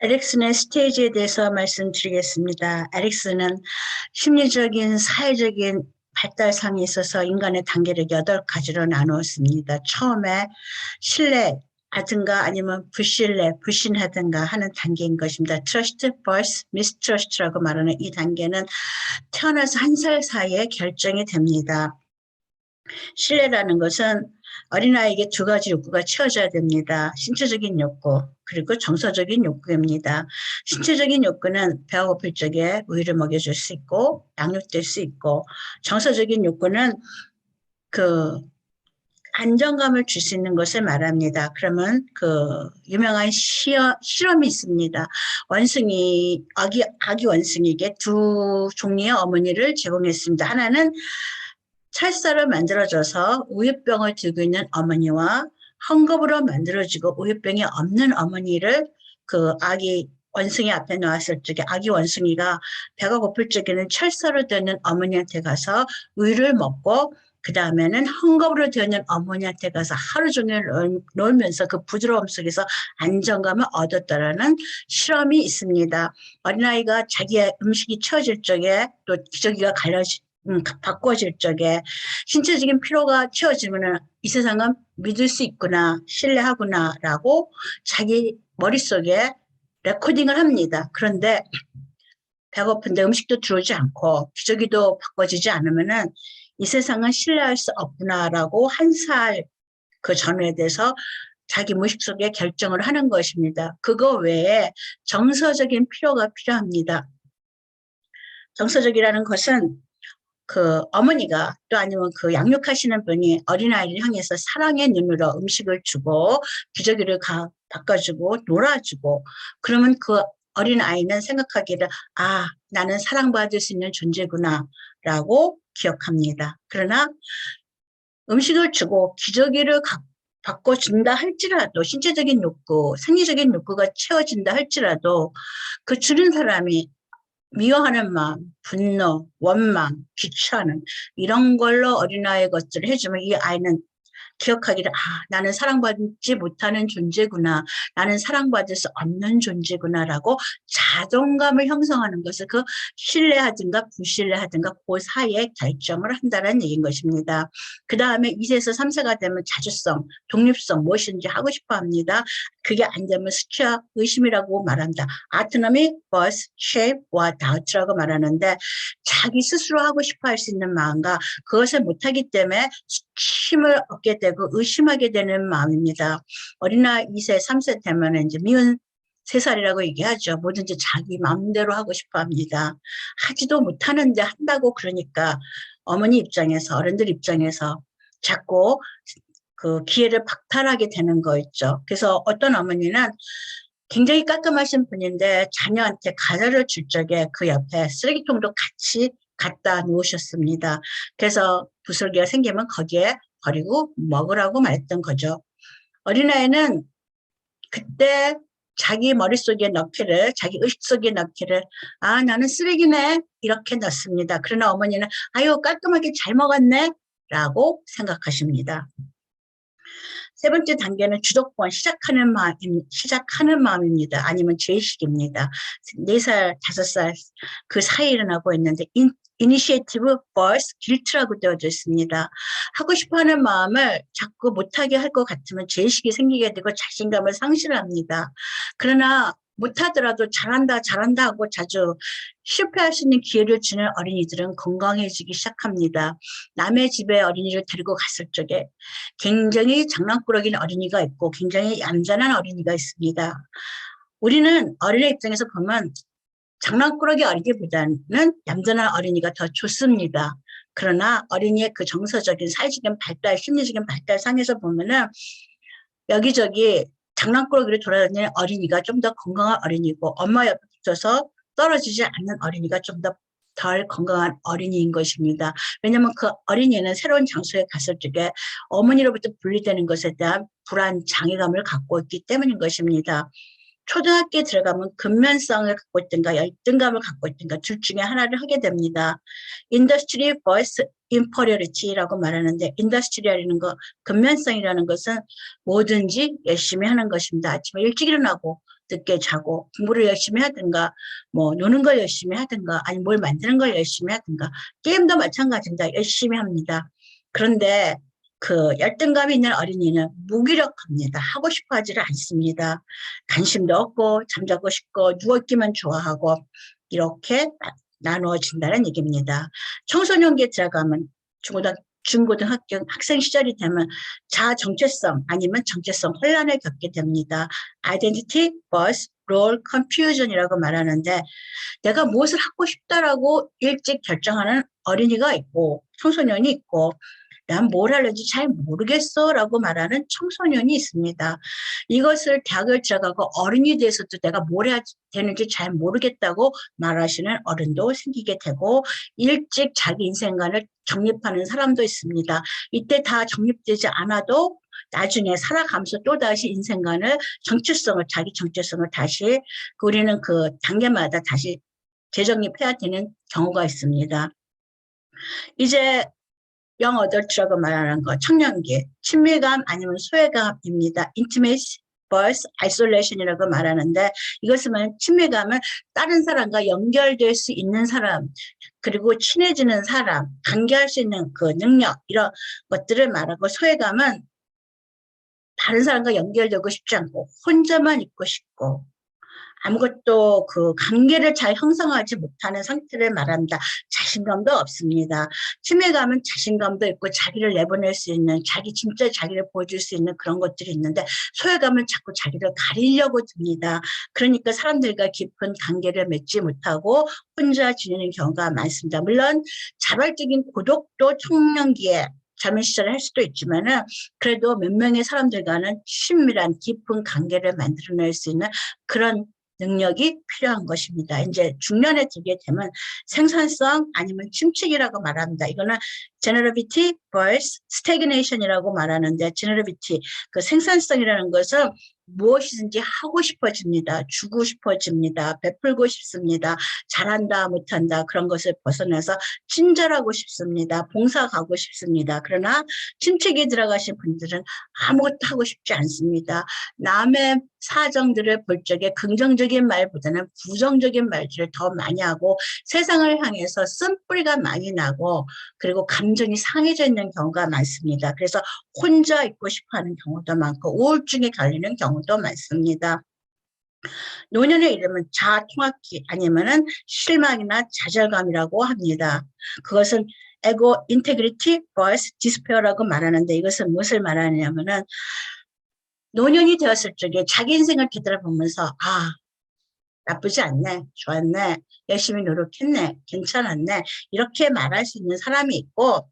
에릭슨의 스테이지에 대해서 말씀드리겠습니다. 에릭슨은 심리적인, 사회적인 발달상에 있어서 인간의 단계를 8가지로 나누었습니다. 처음에 신뢰하든가 아니면 불신하든가 하는 단계인 것입니다. Trust vs mistrust라고 말하는 이 단계는 태어나서 1살 사이에 결정이 됩니다. 신뢰라는 것은 어린아이에게 2가지 욕구가 채워져야 됩니다. 신체적인 욕구 그리고 정서적인 욕구입니다. 신체적인 욕구는 배가 고플 적에 우유를 먹여줄 수 있고 양육될 수 있고, 정서적인 욕구는 그 안정감을 줄 수 있는 것을 말합니다. 그러면 그 유명한 실험이 있습니다. 원숭이, 아기 원숭이에게 2종류의 어머니를 제공했습니다. 하나는 찰쌀을 만들어줘서 우유병을 들고 있는 어머니와 헝겊으로 만들어지고 우유병이 없는 어머니를 그 아기 원숭이 앞에 놓았을 적에 아기 원숭이가 배가 고플 적에는 찰쌀을 드는 어머니한테 가서 우유를 먹고, 그 다음에는 헝겊으로 되어 있는 어머니한테 가서 하루 종일 놀면서 그 부드러움 속에서 안정감을 얻었다라는 실험이 있습니다. 어린아이가 자기의 음식이 채워질 적에 또 기저귀가 바꿔질 적에 신체적인 피로가 채워지면 이 세상은 믿을 수 있구나, 신뢰하구나 라고 자기 머릿속에 레코딩을 합니다. 그런데 배고픈데 음식도 들어오지 않고 기저귀도 바꿔지지 않으면은 이 세상은 신뢰할 수 없구나라고 1살 그 전후에 대해서 자기 무의식 속에 결정을 하는 것입니다. 그거 외에 정서적인 필요가 필요합니다. 정서적이라는 것은 그 어머니가 또 아니면 그 양육하시는 분이 어린아이를 향해서 사랑의 눈으로 음식을 주고 기저귀를 바꿔주고 놀아주고, 그러면 그 어린아이는 생각하기를 나는 사랑받을 수 있는 존재구나 라고 기억합니다. 그러나 음식을 주고 기저귀를 바꿔준다 할지라도, 신체적인 욕구, 생리적인 욕구가 채워진다 할지라도 그 주는 사람이 미워하는 마음, 분노, 원망, 귀찮음 이런 걸로 어린아이의 것들을 해주면 이 아이는 기억하기를 나는 사랑받지 못하는 존재구나, 나는 사랑받을 수 없는 존재구나라고 자존감을 형성하는 것을 그 신뢰하든가 불신뢰하든가 그 사이에 결정을 한다는 얘기인 것입니다. 그 다음에 2세에서 3세가 되면 자주성, 독립성 무엇인지 하고 싶어 합니다. 그게 안 되면 수치와 의심이라고 말한다. autonomy vs shame와 doubt라고 말하는데, 자기 스스로 하고 싶어 할 수 있는 마음과 그것을 못하기 때문에 수치심을 얻게 되고 의심하게 되는 마음입니다. 어린아이 2세, 3세 되면 이제 미운 3살이라고 얘기하죠. 뭐든지 자기 마음대로 하고 싶어 합니다. 하지도 못하는데 한다고 그러니까 어머니 입장에서, 어른들 입장에서 자꾸 그 기회를 박탈하게 되는 거 있죠. 그래서 어떤 어머니는 굉장히 깔끔하신 분인데 자녀한테 과자를 줄 적에 그 옆에 쓰레기통도 같이 갖다 놓으셨습니다. 그래서 부스러기가 생기면 거기에 버리고 먹으라고 말했던 거죠. 어린아이는 그때 자기 머릿속에 넣기를, 자기 의식 속에 넣기를 나는 쓰레기네 이렇게 넣습니다. 그러나 어머니는 아유 깔끔하게 잘 먹었네 라고 생각하십니다. 3번째 단계는 주도권, 시작하는 마음입니다. 아니면 죄의식입니다. 4살, 5살 그 사이에 일어나고 있는데 이니시에이티브 vs guilt라고 되어져 있습니다. 하고 싶어하는 마음을 자꾸 못하게 할 것 같으면 죄의식이 생기게 되고 자신감을 상실합니다. 그러나 못하더라도 잘한다 하고 자주 실패할 수 있는 기회를 주는 어린이들은 건강해지기 시작합니다. 남의 집에 어린이를 데리고 갔을 적에 굉장히 장난꾸러기인 어린이가 있고 굉장히 얌전한 어린이가 있습니다. 우리는 어린이 입장에서 보면 장난꾸러기 어린이보다는 얌전한 어린이가 더 좋습니다. 그러나 어린이의 그 정서적인, 사회적인 발달, 심리적인 발달상에서 보면은 여기저기 장난꾸러기를 돌아다니는 어린이가 좀 더 건강한 어린이고, 엄마 옆에 붙어서 떨어지지 않는 어린이가 좀 더 덜 건강한 어린이인 것입니다. 왜냐하면 그 어린이는 새로운 장소에 갔을 적에 어머니로부터 분리되는 것에 대한 불안, 장애감을 갖고 있기 때문인 것입니다. 초등학교에 들어가면 근면성을 갖고 있든가 열등감을 갖고 있든가 둘 중에 하나를 하게 됩니다. Industry vs inferiority라고 말하는데, 인더스트리얼이라는 거, 근면성이라는 것은 뭐든지 열심히 하는 것입니다. 아침에 일찍 일어나고 늦게 자고 공부를 열심히 하든가 뭐 노는 걸 열심히 하든가 아니 뭘 만드는 걸 열심히 하든가 게임도 마찬가지입니다. 열심히 합니다. 그런데 그 열등감이 있는 어린이는 무기력합니다. 하고 싶어 하지를 않습니다. 관심도 없고 잠자고 싶고 누워있기만 좋아하고 이렇게 나누어진다는 얘기입니다. 청소년기에 들어가면 중고등학교 학생 시절이 되면 자아 정체성 아니면 정체성 혼란을 겪게 됩니다. Identity, birth, role confusion이라고 말하는데 내가 무엇을 하고 싶다라고 일찍 결정하는 어린이가 있고 청소년이 있고 난 뭘 하려지 잘 모르겠어 라고 말하는 청소년이 있습니다. 이것을 대학을 들어가고 어른이 돼서도 내가 뭘 해야 되는지 잘 모르겠다고 말하시는 어른도 생기게 되고 일찍 자기 인생관을 정립하는 사람도 있습니다. 이때 다 정립되지 않아도 나중에 살아가면서 또다시 인생관을 자기 정체성을 다시 우리는 그 단계마다 다시 재정립해야 되는 경우가 있습니다. 이제 young adult라고 말하는 거, 청년기, 친밀감 아니면 소외감입니다. intimacy versus isolation이라고 말하는데 이것은 친밀감은 다른 사람과 연결될 수 있는 사람, 그리고 친해지는 사람, 관계할 수 있는 그 능력 이런 것들을 말하고 소외감은 다른 사람과 연결되고 싶지 않고 혼자만 있고 싶고 아무것도 그 관계를 잘 형성하지 못하는 상태를 말합니다. 자신감도 없습니다. 친밀감은 자신감도 있고 자기를 내보낼 수 있는 진짜 자기를 보여줄 수 있는 그런 것들이 있는데 소외감은 자꾸 자기를 가리려고 듭니다. 그러니까 사람들과 깊은 관계를 맺지 못하고 혼자 지내는 경우가 많습니다. 물론 자발적인 고독도 청년기에 젊은 시절에 할 수도 있지만은 그래도 몇 명의 사람들과는 친밀한 깊은 관계를 만들어낼 수 있는 그런 능력이 필요한 것입니다. 이제 중년에 들게 되면 생산성 아니면 침체기라고 말합니다. 이거는 generosity versus stagnation이라고 말하는데 generosity, 그 생산성이라는 것은 무엇이든지 하고 싶어집니다. 주고 싶어집니다. 베풀고 싶습니다. 잘한다 못한다 그런 것을 벗어나서 친절하고 싶습니다. 봉사 가고 싶습니다. 그러나 침체기에 들어가신 분들은 아무것도 하고 싶지 않습니다. 남의 사정들을 볼 적에 긍정적인 말보다는 부정적인 말들을 더 많이 하고 세상을 향해서 쓴뿌리가 많이 나고 그리고 감정이 상해져 있는 경우가 많습니다. 그래서 혼자 있고 싶어하는 경우도 많고 우울증에 걸리는 경우도 많습니다. 노년에 이르면 자아통합기 아니면은 실망이나 좌절감이라고 합니다. 그것은 에고 인테그리티 vs 디스페어라고 말하는데 이것은 무엇을 말하냐면은 노년이 되었을 적에 자기 인생을 되돌아보면서 나쁘지 않네, 좋았네, 열심히 노력했네, 괜찮았네 이렇게 말할 수 있는 사람이 있고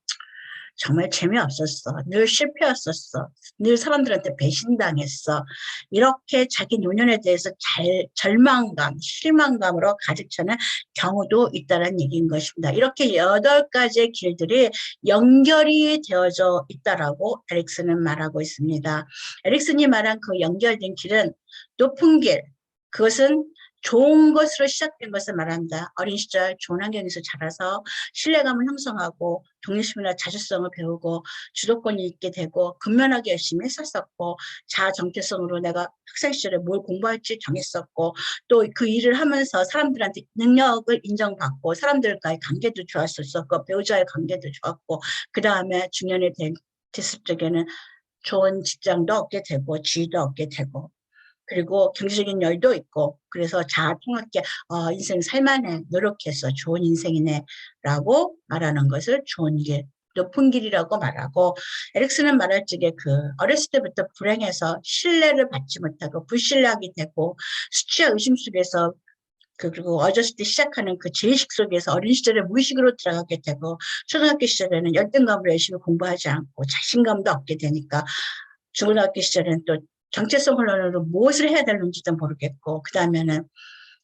정말 재미없었어, 늘 실패였었어, 늘 사람들한테 배신당했어 이렇게 자기 노년에 대해서 절망감, 실망감으로 가득 차는 경우도 있다는 얘기인 것입니다. 이렇게 8가지의 길들이 연결이 되어져 있다라고 에릭슨은 말하고 있습니다. 에릭슨이 말한 그 연결된 길은 높은 길, 그것은 좋은 것으로 시작된 것을 말합니다. 어린 시절 좋은 환경에서 자라서 신뢰감을 형성하고 독립심이나 자주성을 배우고 주도권이 있게 되고 근면하게 열심히 했었고 자아 정체성으로 내가 학생 시절에 뭘 공부할지 정했었고 또 그 일을 하면서 사람들한테 능력을 인정받고 사람들과의 관계도 좋았었고 배우자의 관계도 좋았고 그 다음에 중년이 됐을 적에는 좋은 직장도 얻게 되고 지위도 얻게 되고 그리고 경제적인 여유도 있고 그래서 자아통합게 인생 살만해 노력해서 좋은 인생이네 라고 말하는 것을 좋은 길, 높은 길이라고 말하고 에릭슨은 말할 적에 그 어렸을 때부터 불행해서 신뢰를 받지 못하고 불신뢰하게 되고 수치와 의심 속에서 그리고 어렸을 때 시작하는 그 죄의식 속에서 어린 시절에 무의식으로 들어가게 되고 초등학교 시절에는 열등감으로 열심히 공부하지 않고 자신감도 얻게 되니까 중고등학교 시절에는 또 정체성 혼란으로 무엇을 해야 되는지도 모르겠고 그 다음에는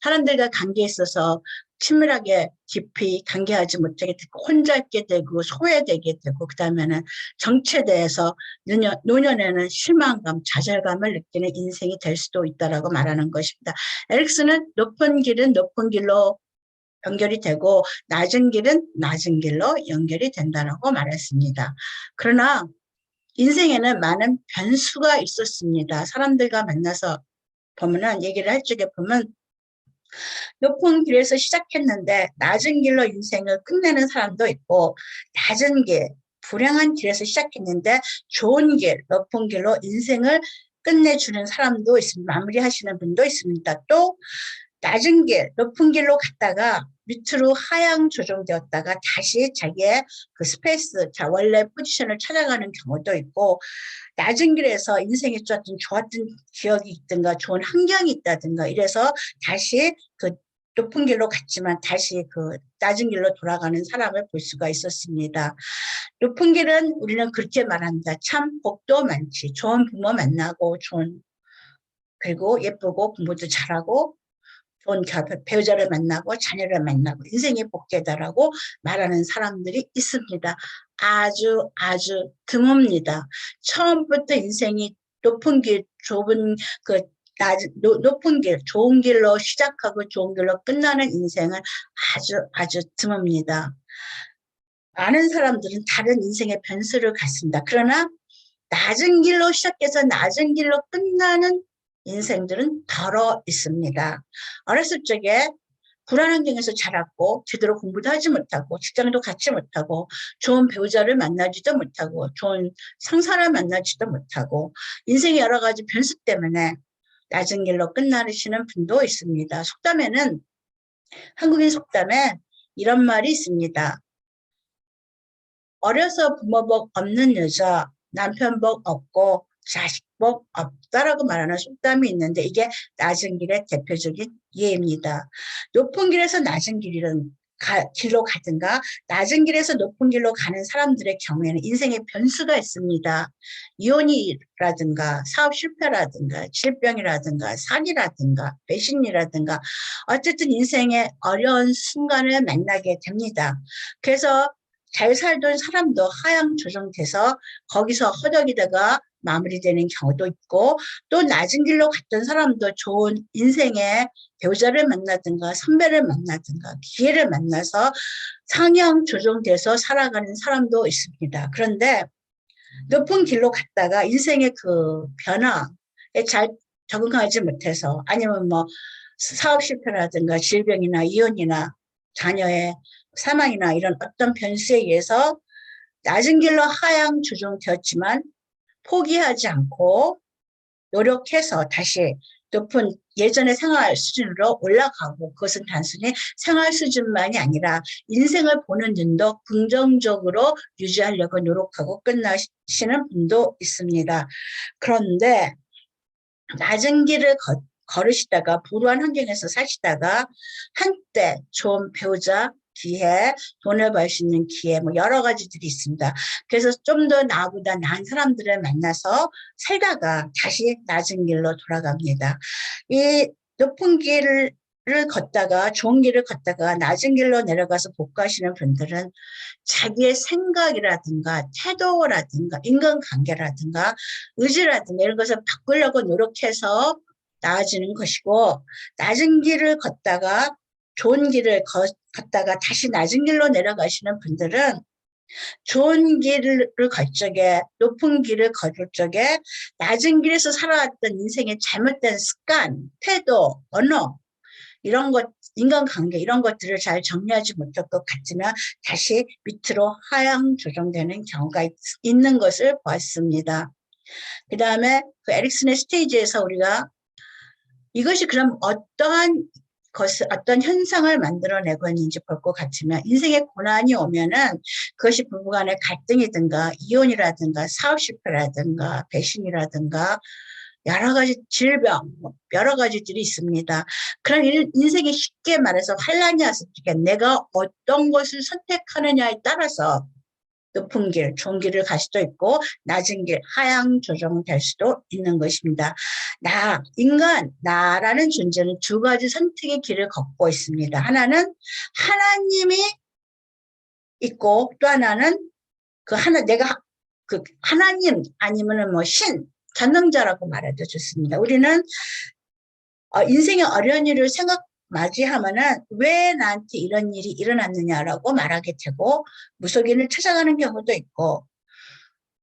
사람들과 관계에 있어서 친밀하게 깊이 관계하지 못하게 되고 혼자 있게 되고 소외되게 되고 그 다음에는 정체돼서 노년에는 실망감, 좌절감을 느끼는 인생이 될 수도 있다라고 말하는 것입니다. 에릭슨은 높은 길은 높은 길로 연결이 되고 낮은 길은 낮은 길로 연결이 된다라고 말했습니다. 그러나 인생에는 많은 변수가 있었습니다. 사람들과 만나서 보면은 얘기를 할 적에 보면 높은 길에서 시작했는데 낮은 길로 인생을 끝내는 사람도 있고 낮은 길, 불행한 길에서 시작했는데 좋은 길, 높은 길로 인생을 끝내주는 사람도 있습니다. 마무리하시는 분도 있습니다. 또 낮은 길, 높은 길로 갔다가 밑으로 하향 조정되었다가 다시 자기의 그 스페이스, 자 원래 포지션을 찾아가는 경우도 있고 낮은 길에서 인생에 좋았던 기억이 있든가 좋은 환경이 있다든가 이래서 다시 그 높은 길로 갔지만 다시 그 낮은 길로 돌아가는 사람을 볼 수가 있었습니다. 높은 길은 우리는 그렇게 말합니다. 참 복도 많지. 좋은 부모 만나고 그리고 예쁘고 공부도 잘하고 좋은 배우자를 만나고 자녀를 만나고 인생의 복되다라고 말하는 사람들이 있습니다. 아주 아주 드뭅니다. 처음부터 인생이 높은 길, 좁은 높은 길, 좋은 길로 시작하고 좋은 길로 끝나는 인생은 아주 아주 드뭅니다. 많은 사람들은 다른 인생의 변수를 갖습니다. 그러나 낮은 길로 시작해서 낮은 길로 끝나는 인생들은 덜어 있습니다. 어렸을 적에 불안 환경에서 자랐고 제대로 공부도 하지 못하고 직장도 갖지 못하고 좋은 배우자를 만나지도 못하고 좋은 상사를 만나지도 못하고 인생의 여러 가지 변수 때문에 낮은 길로 끝나시는 분도 있습니다. 속담에는 한국인 속담에 이런 말이 있습니다. 어려서 부모 복 없는 여자, 남편 복 없고 자식 복 없다라고 말하는 속담이 있는데 이게 낮은 길의 대표적인 예입니다. 높은 길에서 낮은 길로 가든가 낮은 길에서 높은 길로 가는 사람들의 경우에는 인생의 변수가 있습니다. 이혼이라든가 사업 실패라든가 질병이라든가 사기라든가 배신이라든가 어쨌든 인생의 어려운 순간을 만나게 됩니다. 그래서 잘 살던 사람도 하향 조정돼서 거기서 허덕이다가 마무리되는 경우도 있고 또 낮은 길로 갔던 사람도 좋은 인생의 배우자를 만나든가 선배를 만나든가 기회를 만나서 상향 조정돼서 살아가는 사람도 있습니다. 그런데 높은 길로 갔다가 인생의 그 변화에 잘 적응하지 못해서 아니면 뭐 사업 실패라든가 질병이나 이혼이나 자녀의 사망이나 이런 어떤 변수에 의해서 낮은 길로 하향 조정되었지만 포기하지 않고 노력해서 다시 높은 예전의 생활 수준으로 올라가고 그것은 단순히 생활 수준만이 아니라 인생을 보는 눈도 긍정적으로 유지하려고 노력하고 끝나시는 분도 있습니다. 그런데 낮은 길을 걸으시다가 불우한 환경에서 사시다가 한때 좋은 배우자 기회, 돈을 벌 수 있는 기회, 뭐 여러 가지들이 있습니다. 그래서 좀 더 나보다 나은 사람들을 만나서 살다가 다시 낮은 길로 돌아갑니다. 이 높은 길을 걷다가 좋은 길을 걷다가 낮은 길로 내려가서 복구하시는 분들은 자기의 생각이라든가 태도라든가 인간관계라든가 의지라든가 이런 것을 바꾸려고 노력해서 나아지는 것이고 낮은 길을 걷다가 좋은 길을 걷다가 다시 낮은 길로 내려가시는 분들은 좋은 길을 걸 적에 높은 길을 걸을 적에 낮은 길에서 살아왔던 인생의 잘못된 습관, 태도, 언어 이런 것, 인간관계 이런 것들을 잘 정리하지 못할 것 같으면 다시 밑으로 하향 조정되는 경우가 있는 것을 보았습니다. 그 다음에 그 에릭슨의 스테이지에서 우리가 이것이 그럼 어떤 현상을 만들어내고 있는지 볼 것 같으면 인생의 고난이 오면은 그것이 부부간의 갈등이든가 이혼이라든가 사업 실패라든가 배신이라든가 여러 가지 질병, 여러 가지들이 있습니다. 그런 인생이 쉽게 말해서 환란이 왔을 때 내가 어떤 것을 선택하느냐에 따라서 높은 길, 좋은 길을 갈 수도 있고 낮은 길, 하향 조정될 수도 있는 것입니다. 나라는 존재는 두 가지 선택의 길을 걷고 있습니다. 하나는 하나님이 있고 또 하나는 내가 하나님 아니면은 뭐 전능자라고 말해도 좋습니다. 우리는 인생의 어려운 일을 맞이하면은 왜 나한테 이런 일이 일어났느냐라고 말하게 되고 무속인을 찾아가는 경우도 있고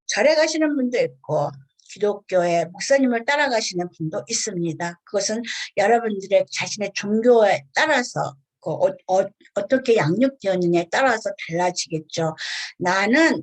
절에 가시는 분도 있고 기독교의 목사님을 따라가시는 분도 있습니다. 그것은 여러분들의 자신의 종교에 따라서 어떻게 양육되었느냐에 따라서 달라지겠죠. 나는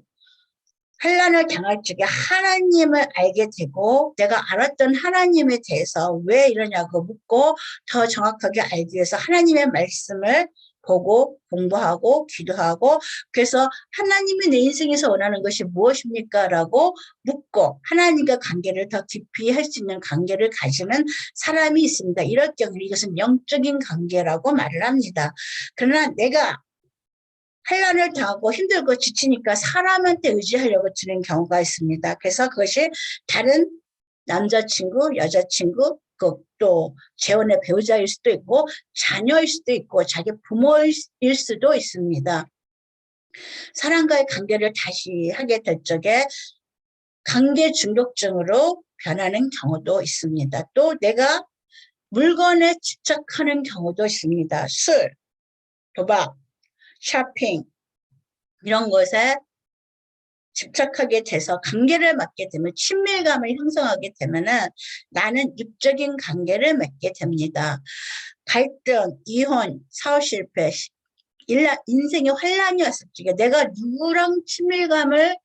환난을 당할 적에 하나님을 알게 되고 내가 알았던 하나님에 대해서 왜 이러냐고 묻고 더 정확하게 알기 위해서 하나님의 말씀을 보고 공부하고 기도하고 그래서 하나님이 내 인생에서 원하는 것이 무엇입니까? 라고 묻고 하나님과 관계를 더 깊이 할 수 있는 관계를 가지는 사람이 있습니다. 이럴 경우에 이것은 영적인 관계라고 말을 합니다. 그러나 내가 환난을 당하고 힘들고 지치니까 사람한테 의지하려고 드는 경우가 있습니다. 그래서 그것이 다른 남자친구, 여자친구, 또 재혼의 배우자일 수도 있고 자녀일 수도 있고 자기 부모일 수도 있습니다. 사람과의 관계를 다시 하게 될 적에 관계 중독증으로 변하는 경우도 있습니다. 또 내가 물건에 집착하는 경우도 있습니다. 술, 도박, 쇼핑 이런 것에 집착하게 돼서 관계를 맺게 되면 친밀감을 형성하게 되면은 나는 육적인 관계를 맺게 됩니다. 갈등, 이혼, 사업 실패, 인생의 환란이 왔을 적에 내가 누구랑 친밀감을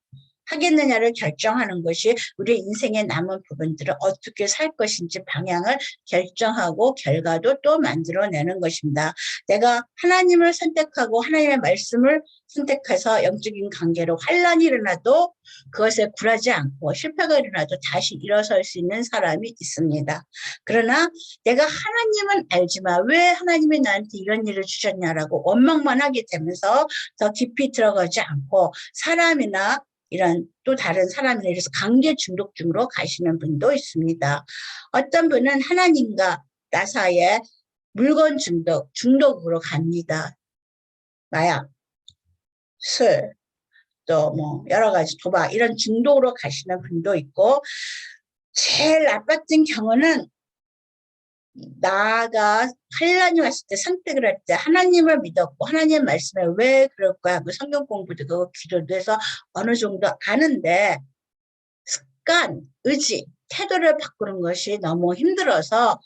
하겠느냐를 결정하는 것이 우리 인생의 남은 부분들을 어떻게 살 것인지 방향을 결정하고 결과도 또 만들어내는 것입니다. 내가 하나님을 선택하고 하나님의 말씀을 선택해서 영적인 관계로 환란이 일어나도 그것에 굴하지 않고 실패가 일어나도 다시 일어설 수 있는 사람이 있습니다. 그러나 내가 하나님은 알지만 왜 하나님이 나한테 이런 일을 주셨냐라고 원망만 하게 되면서 더 깊이 들어가지 않고 사람이나 이런 또 다른 사람이나 이래서 관계 중독증으로 가시는 분도 있습니다. 어떤 분은 하나님과 나 사이에 물건 중독으로 갑니다. 마약, 술, 또 뭐 여러 가지 도박 이런 중독으로 가시는 분도 있고 제일 나빴던 경우는 나가 환란이 왔을 때 선택을 할 때 하나님을 믿었고 하나님 말씀에 왜 그럴 거야 하고 성경 공부도 하고 기도도 해서 어느 정도 아는데 습관, 의지, 태도를 바꾸는 것이 너무 힘들어서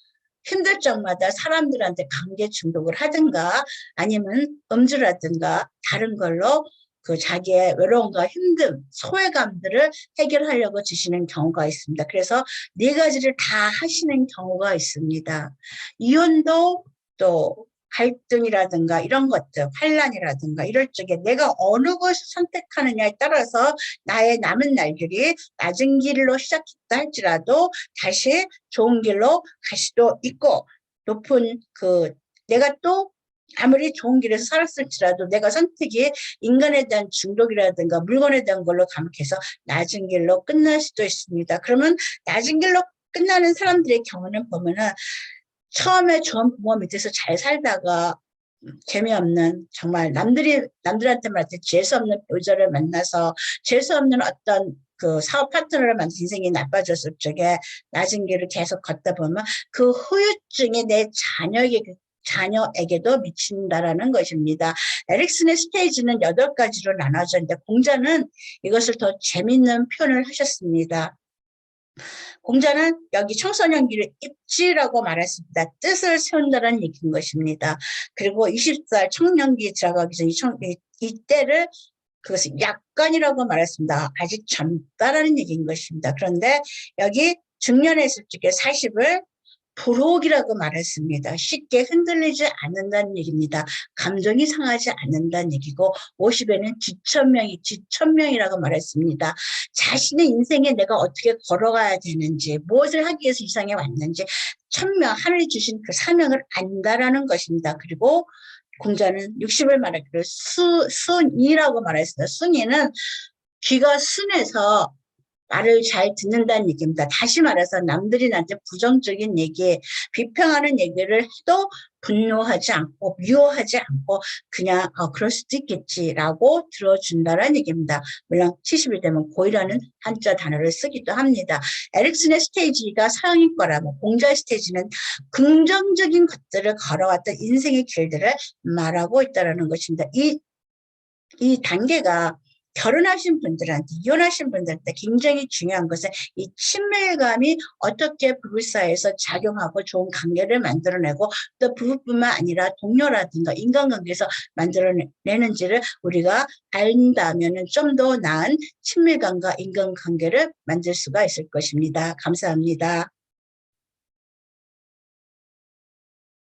힘들 적마다 사람들한테 관계 중독을 하든가 아니면 음주라든가 다른 걸로 그 자기의 외로움과 힘듦, 소외감들을 해결하려고 드시는 경우가 있습니다. 그래서 네 가지를 다 하시는 경우가 있습니다. 이혼도 또 갈등이라든가 이런 것들, 환란이라든가 이럴 적에 내가 어느 것을 선택하느냐에 따라서 나의 남은 날들이 낮은 길로 시작했다 할지라도 다시 좋은 길로 갈 수도 있고 높은 내가 또 아무리 좋은 길에서 살았을지라도 내가 선택이 인간에 대한 중독이라든가 물건에 대한 걸로 감옥해서 낮은 길로 끝날 수도 있습니다. 그러면 낮은 길로 끝나는 사람들의 경우는 보면은 처음에 좋은 부모 밑에서 잘 살다가 재미없는 정말 남들한테 말할 때 재수 없는 배우자를 만나서 재수 없는 어떤 그 사업 파트너를 만나서 인생이 나빠졌을 적에 낮은 길을 계속 걷다 보면 그 후유증이 내 자녀에게도 미친다라는 것입니다. 에릭슨의 스테이지는 8가지로 나눠져 있는데 공자는 이것을 더 재밌는 표현을 하셨습니다. 공자는 여기 청소년기를 입지라고 말했습니다. 뜻을 세운다는 얘기인 것입니다. 그리고 20살 청년기에 들어가기 전 이때를 그것을 약간이라고 말했습니다. 아직 젊다라는 얘기인 것입니다. 그런데 여기 중년에 있을 적에 40을 부록이라고 말했습니다. 쉽게 흔들리지 않는다는 얘기입니다. 감정이 상하지 않는다는 얘기고 50에는 지천명이라고 말했습니다. 자신의 인생에 내가 어떻게 걸어가야 되는지 무엇을 하기 위해서 이 세상에 왔는지 천명 하늘이 주신 그 사명을 안다라는 것입니다. 그리고 공자는 60을 말하기로 순이라고 말했습니다. 순이는 귀가 순해서 말을 잘 듣는다는 얘기입니다. 다시 말해서 남들이 나한테 부정적인 얘기, 비평하는 얘기를 해도 분노하지 않고 미워하지 않고 그냥 그럴 수도 있겠지라고 들어준다는 얘기입니다. 물론 70이 되면 고이라는 한자 단어를 쓰기도 합니다. 에릭슨의 스테이지가 서양인 거라면 공자의 스테이지는 긍정적인 것들을 걸어왔던 인생의 길들을 말하고 있다는 것입니다. 이 단계가 결혼하신 분들한테, 이혼하신 분들한테 굉장히 중요한 것은 이 친밀감이 어떻게 부부 사이에서 작용하고 좋은 관계를 만들어내고 또 부부뿐만 아니라 동료라든가 인간관계에서 만들어내는지를 우리가 안다면은 좀 더 나은 친밀감과 인간관계를 만들 수가 있을 것입니다. 감사합니다.